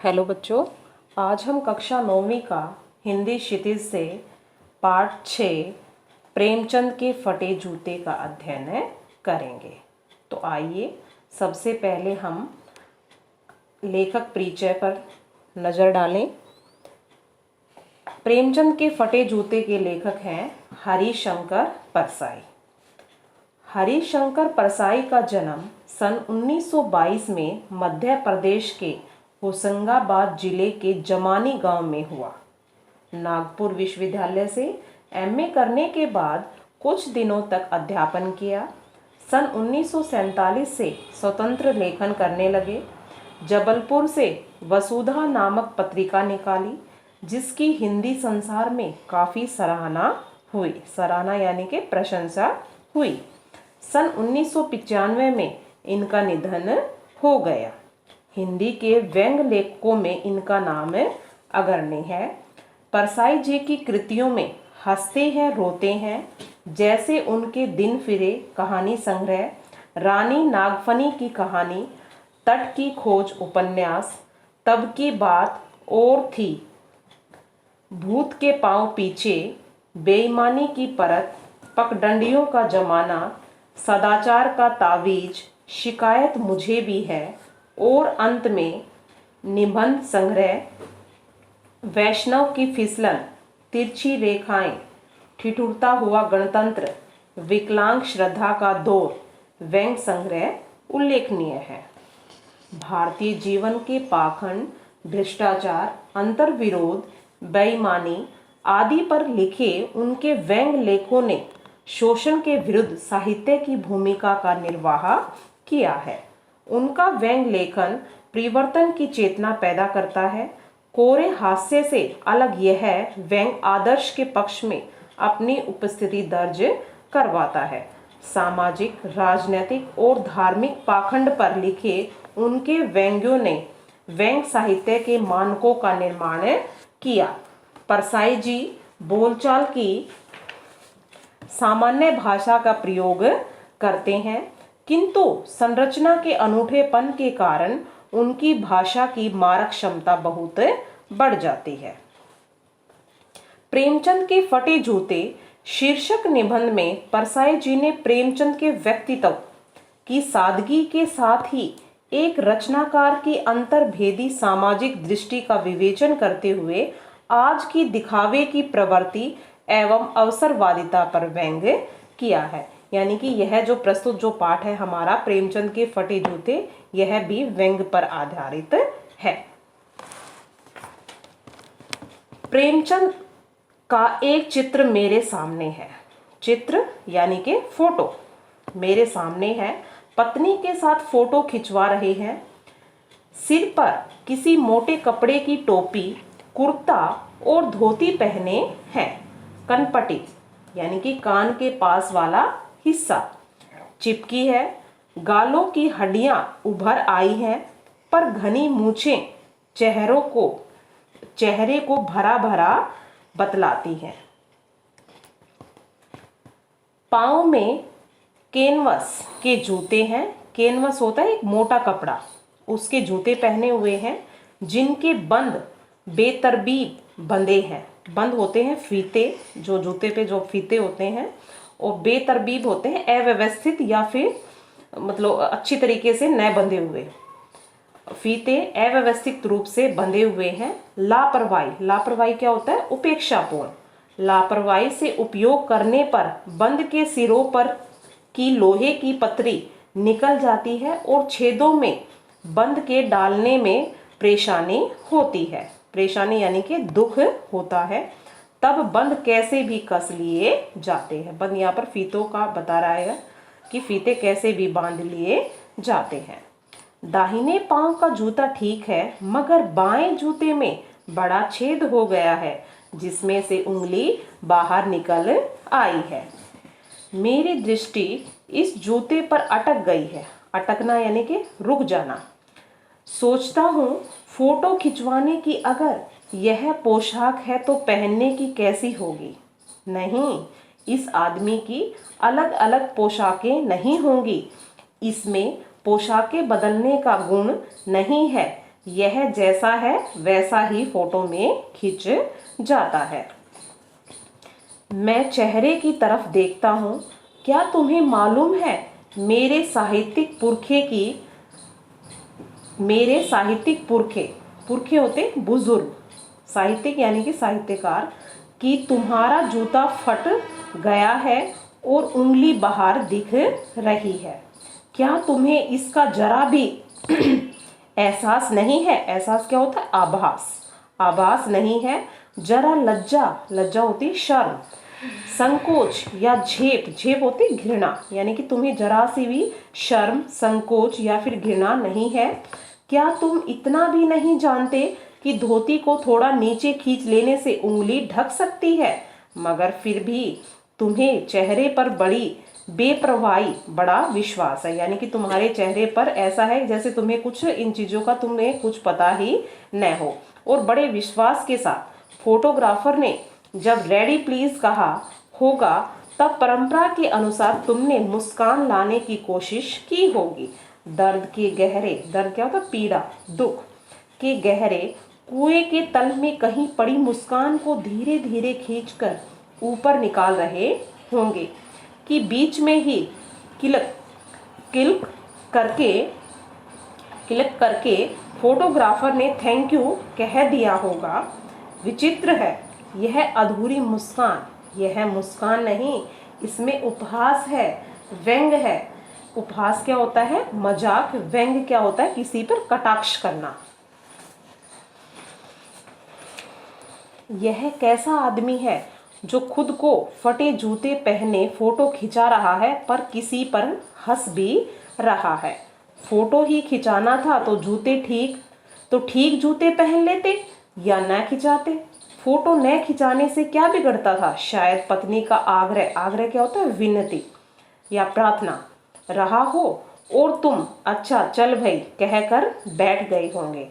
Hello बच्चों, आज हम कक्षा 9वीं का हिंदी क्षितिज से पाठ 6 प्रेमचंद के फटे जूते का अध्ययन करेंगे। तो आइए सबसे पहले हम लेखक परिचय पर नज़र डालें। प्रेमचंद के फटे जूते के लेखक हैं हरिशंकर परसाई। हरिशंकर परसाई का जन्म सन 1922 में मध्य प्रदेश के होशंगाबाद जिले के जमानी गांव में हुआ। नागपुर विश्वविद्यालय से एमए करने के बाद कुछ दिनों तक अध्यापन किया। सन 1947 से स्वतंत्र लेखन करने लगे। जबलपुर से वसुधा नामक पत्रिका निकाली, जिसकी हिंदी संसार में काफ़ी सराहना हुई। सराहना यानी कि प्रशंसा हुई। सन 1995 में इनका निधन हो गया। हिंदी के व्यंग लेखकों में इनका नाम अग्रणी है। परसाई जी की कृतियों में हंसते हैं रोते हैं, जैसे उनके दिन फिरे कहानी संग्रह, रानी नागफनी की कहानी, तट की खोज उपन्यास, तब की बात और थी, भूत के पांव पीछे, बेईमानी की परत, पगडंडियों का जमाना, सदाचार का तावीज, शिकायत मुझे भी है और अंत में निबंध संग्रह, वैष्णव की फिसलन, तिरछी रेखाएं, ठिठुरता हुआ गणतंत्र, विकलांग श्रद्धा का दौर, व्यंग संग्रह उल्लेखनीय है। भारतीय जीवन के पाखंड, भ्रष्टाचार, अंतर्विरोध, बेईमानी आदि पर लिखे उनके व्यंग लेखों ने शोषण के विरुद्ध साहित्य की भूमिका का निर्वाह किया है। उनका व्यंग लेखन परिवर्तन की चेतना पैदा करता है। कोरे हास्य से अलग यह व्यंग आदर्श के पक्ष में अपनी उपस्थिति दर्ज करवाता है। सामाजिक, राजनीतिक और धार्मिक पाखंड पर लिखे उनके व्यंग्यों ने व्यंग साहित्य के मानकों का निर्माण किया। परसाई जी बोलचाल की सामान्य भाषा का प्रयोग करते हैं, किंतु संरचना के अनूठेपन के कारण उनकी भाषा की मारक क्षमता बहुत बढ़ जाती है। प्रेमचंद के फटे जूते शीर्षक निबंध में परसाई जी ने प्रेमचंद के व्यक्तित्व की सादगी के साथ ही एक रचनाकार की अंतर्भेदी सामाजिक दृष्टि का विवेचन करते हुए आज की दिखावे की प्रवृत्ति एवं अवसरवादिता पर व्यंग किया है। यानी कि यह जो प्रस्तुत जो पाठ है हमारा प्रेमचंद के फटे जूते, यह भी व्यंग पर आधारित है। प्रेमचंद का एक चित्र मेरे सामने है। चित्र यानी कि फोटो मेरे सामने है। पत्नी के साथ फोटो खिंचवा रहे हैं। सिर पर किसी मोटे कपड़े की टोपी, कुर्ता और धोती पहने हैं। कनपटी यानी कि कान के पास वाला हिस्सा चिपकी है। गालों की हड्डियां उभर आई हैं, पर घनी मूछें चेहरे को भरा भरा बतलाती हैं। पांव में कैनवस के जूते हैं। कैनवस होता है एक मोटा कपड़ा, उसके जूते पहने हुए हैं, जिनके बंद बेतरतीब बंधे हैं। बंद होते हैं फीते, जो जूते पे जो फीते होते हैं, और बेतरतीब होते हैं अव्यवस्थित या फिर मतलब अच्छी तरीके से न बंधे हुए। फीते अव्यवस्थित रूप से बंधे हुए हैं। लापरवाही क्या होता है? उपेक्षापूर्ण। लापरवाही से उपयोग करने पर बंद के सिरों पर की लोहे की पतरी निकल जाती है और छेदों में बंद के डालने में परेशानी होती है। परेशानी यानी कि दुख होता है। तब बंद कैसे भी कस लिए जाते हैं। बंद यहाँ पर फीतों का बता रहा है कि फीते कैसे भी बांध लिए जाते हैं। दाहिने पांव का जूता ठीक है, मगर बाएं जूते में बड़ा छेद हो गया है, जिसमें से उंगली बाहर निकल आई है। मेरी दृष्टि इस जूते पर अटक गई है। अटकना यानी कि रुक जाना। सोचता हूँ फोटो खिंचवाने की अगर यह पोशाक है तो पहनने की कैसी होगी। नहीं, इस आदमी की अलग अलग पोशाकें नहीं होंगी। इसमें पोशाकें बदलने का गुण नहीं है, यह जैसा है वैसा ही फोटो में खिंच जाता है। मैं चेहरे की तरफ देखता हूँ, क्या तुम्हें मालूम है मेरे साहित्यिक पुरखे, पुरखे होते बुजुर्ग, साहित्यिक यानी कि साहित्यकार, कि तुम्हारा जूता फट गया है और उंगली बाहर दिख रही है। क्या तुम्हें इसका जरा भी एहसास नहीं है? एहसास क्या होता है? आभास। आभास नहीं है। जरा लज्जा, लज्जा होती शर्म, संकोच या झेप, झेप होती घृणा, यानी कि तुम्हें जरा सी भी शर्म, संकोच या फिर घृणा नहीं है? क्या तुम इतना भी नहीं जानते कि धोती को थोड़ा नीचे खींच लेने से उंगली ढक सकती है? मगर फिर भी तुम्हें चेहरे पर बड़ी बेपरवाही, बड़ा विश्वास है, यानी कि तुम्हारे चेहरे पर ऐसा है जैसे तुम्हें कुछ इन चीजों का तुम्हें कुछ पता ही न हो। और बड़े विश्वास के साथ फोटोग्राफर ने जब रेडी प्लीज कहा होगा, तब परंपरा के अनुसार तुमने मुस्कान लाने की कोशिश की होगी। दर्द के गहरे, दर्द क्या होता? पीड़ा, दुख के गहरे कुएं के तल में कहीं पड़ी मुस्कान को धीरे धीरे खींचकर ऊपर निकाल रहे होंगे कि बीच में ही किलक किलक करके फोटोग्राफर ने थैंक यू कह दिया होगा। विचित्र है यह अधूरी मुस्कान, यह मुस्कान नहीं, इसमें उपहास है, व्यंग है। उपहास क्या होता है? मजाक। व्यंग क्या होता है? किसी पर कटाक्ष करना। यह कैसा आदमी है जो खुद को फटे जूते पहने फोटो खिंचा रहा है पर किसी पर हंस भी रहा है। फोटो ही खिंचाना था तो ठीक जूते पहन लेते या न खिंचाते। फोटो न खिंचाने से क्या बिगड़ता था? शायद पत्नी का आग्रह, आग्रह क्या होता है? विनती या प्रार्थना रहा हो और तुम अच्छा चल भाई कहकर बैठ गए होंगे।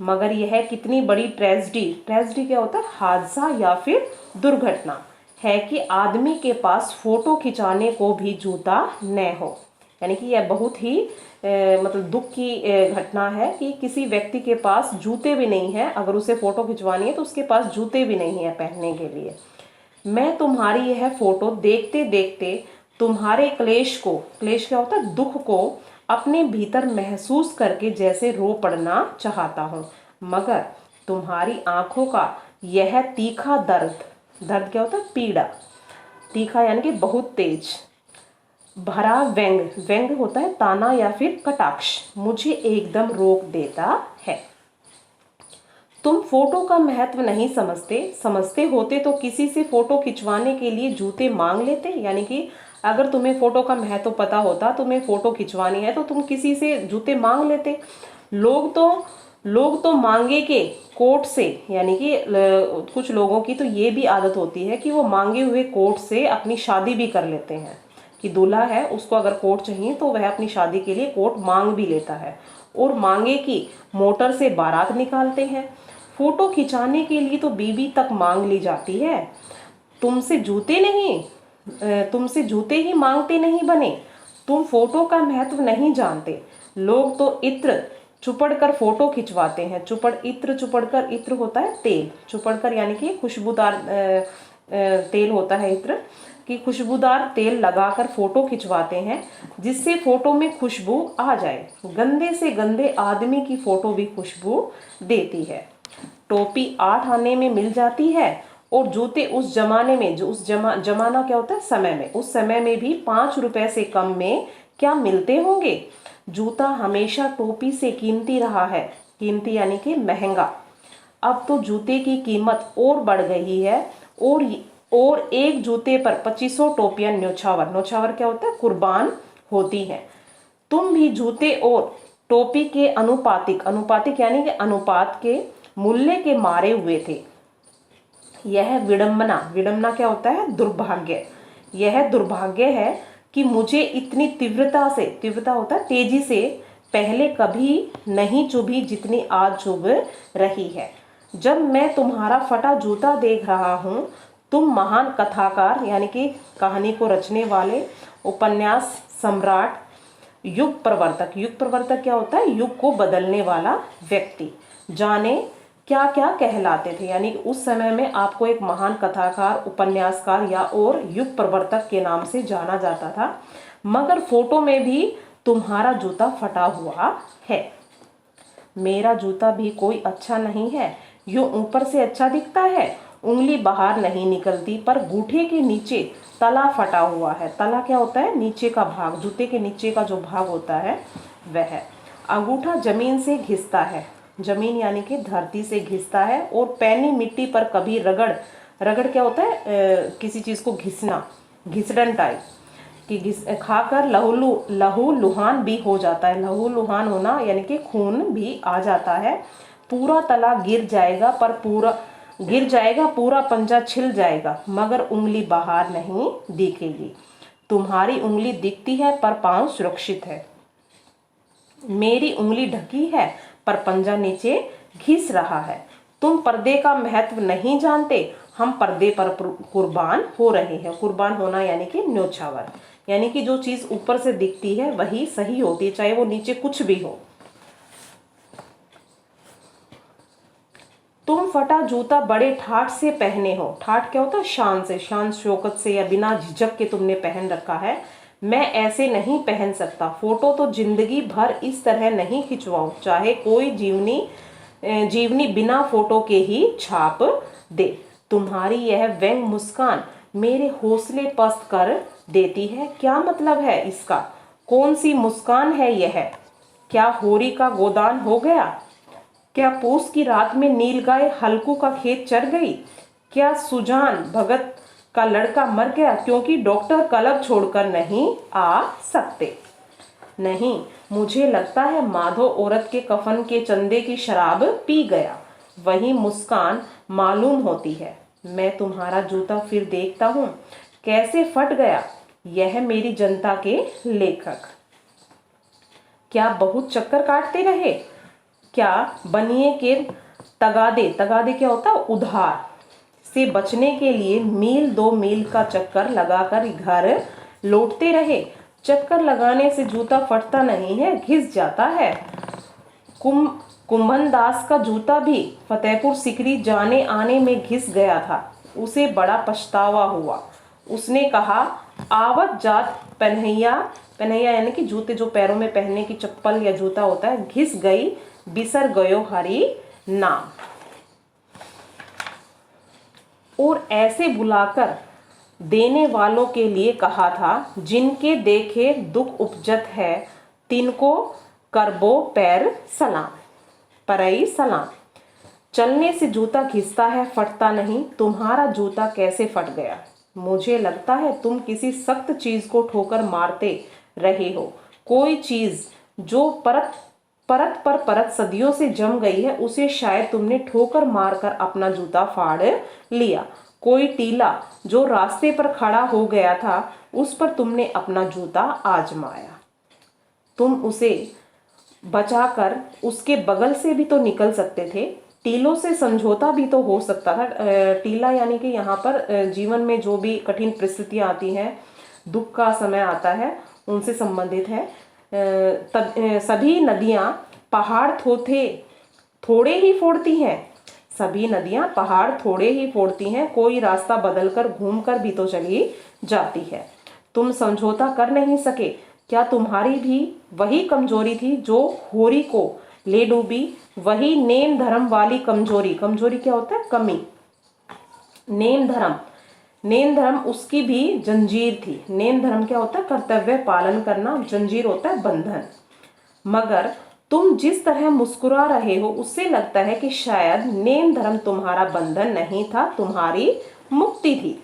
मगर यह कितनी बड़ी ट्रेजेडी, ट्रेजेडी क्या होता है? हादसा या फिर दुर्घटना है कि आदमी के पास फोटो खिंचाने को भी जूता न हो। यानी कि यह बहुत ही मतलब दुख की घटना है कि किसी व्यक्ति के पास जूते भी नहीं है, अगर उसे फोटो खिंचवानी है तो उसके पास जूते भी नहीं है पहनने के लिए। मैं तुम्हारी यह फोटो देखते देखते तुम्हारे क्लेश को, क्लेश क्या होता है? दुख को अपने भीतर महसूस करके जैसे रो पड़ना चाहता हूँ। मगर तुम्हारी आंखों का यह तीखा दर्द, दर्द क्या होता है? पीड़ा। तीखा यानी कि बहुत तेज भरा व्यंग, व्यंग होता है ताना या फिर कटाक्ष, मुझे एकदम रोक देता है। तुम फोटो का महत्व नहीं समझते, समझते होते तो किसी से फोटो खिंचवाने के लिए जूते मांग लेते। यानी कि अगर तुम्हें फोटो का महत्व पता होता, तुम्हें फोटो खिंचवानी है तो तुम किसी से जूते मांग लेते। लोग तो मांगे के कोट से, यानी कि कुछ लोगों की तो ये भी आदत होती है कि वो मांगे हुए कोट से अपनी शादी भी कर लेते हैं, कि दूल्हा है उसको अगर कोट चाहिए तो वह अपनी शादी के लिए कोट मांग भी लेता है और मांगे की मोटर से बारात निकालते हैं। फोटो खिंचाने के लिए तो बीवी तक मांग ली जाती है। तुमसे जूते ही मांगते नहीं बने। तुम फोटो का महत्व नहीं जानते। लोग तो इत्र चुपड़ कर फोटो खिंचवाते हैं। चुपड़ कर, इत्र होता है तेल, चुपड़ कर यानी कि खुशबूदार तेल होता है इत्र, कि खुशबूदार तेल लगाकर फोटो खिंचवाते हैं जिससे फोटो में खुशबू आ जाए। गंदे से गंदे आदमी की फोटो भी खुशबू देती है। टोपी 8 आने में मिल जाती है और जूते उस जमाने में, जो उस जमाना क्या होता है? समय में, उस समय में भी 5 रुपए से कम में क्या मिलते होंगे। जूता हमेशा टोपी से कीमती रहा है, कीमती यानी कि महंगा। अब तो जूते की कीमत और बढ़ गई है और एक जूते पर 2500 टोपियां न्योछावर, न्योछावर क्या होता है? कुर्बान होती हैं। तुम भी जूते और टोपी के अनुपातिक यानी कि अनुपात के मूल्य के मारे हुए थे। यह विडंबना क्या होता है? दुर्भाग्य। यह दुर्भाग्य है कि मुझे इतनी तीव्रता होता है तेजी से पहले कभी नहीं चुभी जितनी आज चुभ रही है। जब मैं तुम्हारा फटा जूता देख रहा हूँ, तुम महान कथाकार यानी कि कहानी को रचने वाले, उपन्यास सम्राट, युग प्रवर्तक, युग प्रवर्तक क्या होता है? युग को बदलने वाला व्यक्ति। जाने क्या क्या कहलाते थे, यानी उस समय में आपको एक महान कथाकार, उपन्यासकार या और युग प्रवर्तक के नाम से जाना जाता था। मगर फोटो में भी तुम्हारा जूता फटा हुआ है। मेरा जूता भी कोई अच्छा नहीं है, यूं ऊपर से अच्छा दिखता है, उंगली बाहर नहीं निकलती, पर गूठे के नीचे तला फटा हुआ है। तला क्या होता है? नीचे का भाग, जूते के नीचे का जो भाग होता है वह। अंगूठा जमीन से घिसता है, जमीन यानी कि धरती से घिसता है, और पैनी मिट्टी पर कभी रगड़, रगड़ क्या होता है? किसी चीज को घिसना, घिसड़न टाइप कि खाकर लहू लुहान भी हो जाता है। लहू लुहान होना यानी कि खून भी आ जाता है। पूरा तला गिर जाएगा, पूरा पंजा छिल जाएगा, मगर उंगली बाहर नहीं दिखेगी। तुम्हारी उंगली दिखती है पर पांव सुरक्षित है। मेरी उंगली ढकी है पर पंजा नीचे घिस रहा है। तुम पर्दे का महत्व नहीं जानते, हम पर्दे पर कुर्बान हो रहे हैं। कुर्बान होना यानी कि न्योछावर, यानी कि जो चीज ऊपर से दिखती है वही सही होती है, चाहे वो नीचे कुछ भी हो। तुम फटा जूता बड़े ठाठ से पहने हो। ठाठ क्या होता है? शान से, शान शौकत से या बिना झिझक के तुमने पहन रखा है। मैं ऐसे नहीं पहन सकता। फोटो तो जिंदगी भर इस तरह नहीं खिंचवाऊं, चाहे कोई जीवनी बिना फोटो के ही छाप दे। तुम्हारी यह व्यंग मुस्कान मेरे हौसले पस्त कर देती है। क्या मतलब है इसका? कौन सी मुस्कान है यह? क्या होरी का गोदान हो गया? क्या पूस की रात में नीलगाय हल्कू का खेत चर गई? क्या सुजान भगत का लड़का मर गया क्योंकि डॉक्टर क्लब छोड़कर नहीं आ सकते? नहीं, मुझे लगता है माधो औरत के कफन के चंदे की शराब पी गया। वही मुस्कान मालूम होती है। मैं तुम्हारा जूता फिर देखता हूँ, कैसे फट गया। यह मेरी जनता के लेखक। क्या बहुत चक्कर काटते रहे? क्या बनिए के तगादे, तगादे क्या होता है? उधार से बचने के लिए मील 2 मील का चक्कर लगाकर घर लौटते रहे? चक्कर लगाने से जूता फटता नहीं है, घिस जाता है। कुंभन दास का जूता भी फतेहपुर सिकरी जाने आने में घिस गया था। उसे बड़ा पछतावा हुआ। उसने कहा, आवत जात पन्हैया, पन्हैया यानी कि जूते जो पैरों में पहनने की चप्पल या जूता होता है, घिस गई बिसर गयो हरि नाम। और ऐसे बुलाकर देने वालों के लिए कहा था, जिनके देखे दुख उपजत है, तिनको करबो पैर सलाम, परई सलाम। चलने से जूता घिसता है, फटता नहीं। तुम्हारा जूता कैसे फट गया? मुझे लगता है तुम किसी सख्त चीज को ठोकर मारते रहे हो। कोई चीज जो परत पर परत सदियों से जम गई है, उसे शायद तुमने ठोकर मारकर अपना जूता फाड़ लिया। कोई टीला जो रास्ते पर खड़ा हो गया था, उस पर तुमने अपना जूता आजमाया। तुम उसे बचाकर उसके बगल से भी तो निकल सकते थे। टीलों से समझौता भी तो हो सकता था। टीला यानी कि यहाँ पर जीवन में जो भी कठिन परिस्थितियां आती हैं, दुख का समय आता है, उनसे संबंधित है। सभी नदियां पहाड़ थोड़े ही फोड़ती हैं। सभी नदियां पहाड़ थोड़े ही फोड़ती हैं, कोई रास्ता बदलकर घूमकर भी तो चली जाती है। तुम समझौता कर नहीं सके। क्या तुम्हारी भी वही कमजोरी थी जो होरी को ले डूबी? वही नेम धर्म वाली कमजोरी। कमजोरी क्या होता है? कमी। नेम धर्म उसकी भी जंजीर थी। नेम धर्म क्या होता है? कर्तव्य पालन करना। जंजीर होता है बंधन। मगर तुम जिस तरह मुस्कुरा रहे हो, उससे लगता है कि शायद नेम धर्म तुम्हारा बंधन नहीं था, तुम्हारी मुक्ति थी।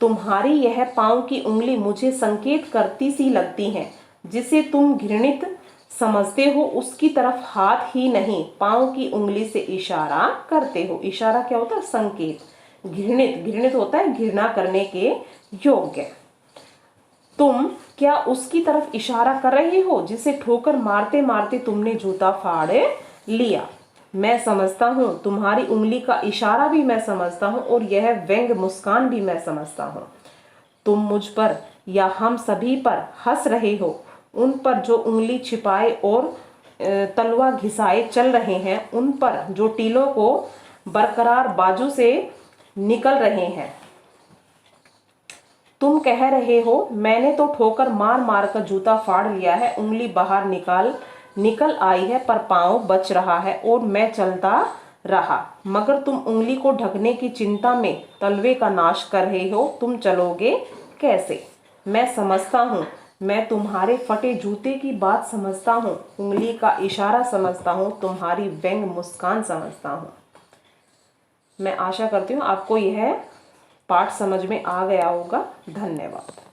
तुम्हारी यह पांव की उंगली मुझे संकेत करती सी लगती है। जिसे तुम घृणित समझते हो, उसकी तरफ हाथ ही नहीं, पांव की उंगली से इशारा करते हो। इशारा क्या होता है? संकेत। घृणित होता है घृणा करने के योग्य। तुम क्या उसकी तरफ इशारा कर रहे हो जिसे ठोकर मारते मारते तुमने जूता फाड़ लिया? मैं समझता हूँ, तुम्हारी उंगली का इशारा भी मैं समझता हूँ, और यह व्यंग मुस्कान भी मैं समझता हूँ। तुम मुझ पर या हम सभी पर हंस रहे हो। उन पर जो उंगली छिपाए और तलवा घिसाए चल रहे हैं, उन पर जो टीलों को बरकरार बाजू से निकल रहे हैं। तुम कह रहे हो मैंने तो ठोकर मार मार कर जूता फाड़ लिया है, उंगली बाहर निकल आई है पर पांव बच रहा है और मैं चलता रहा, मगर तुम उंगली को ढकने की चिंता में तलवे का नाश कर रहे हो। तुम चलोगे कैसे? मैं समझता हूँ, मैं तुम्हारे फटे जूते की बात समझता हूँ, उंगली का इशारा समझता हूँ, तुम्हारी व्यंग मुस्कान समझता हूँ। मैं आशा करती हूँ आपको यह पाठ समझ में आ गया होगा। धन्यवाद।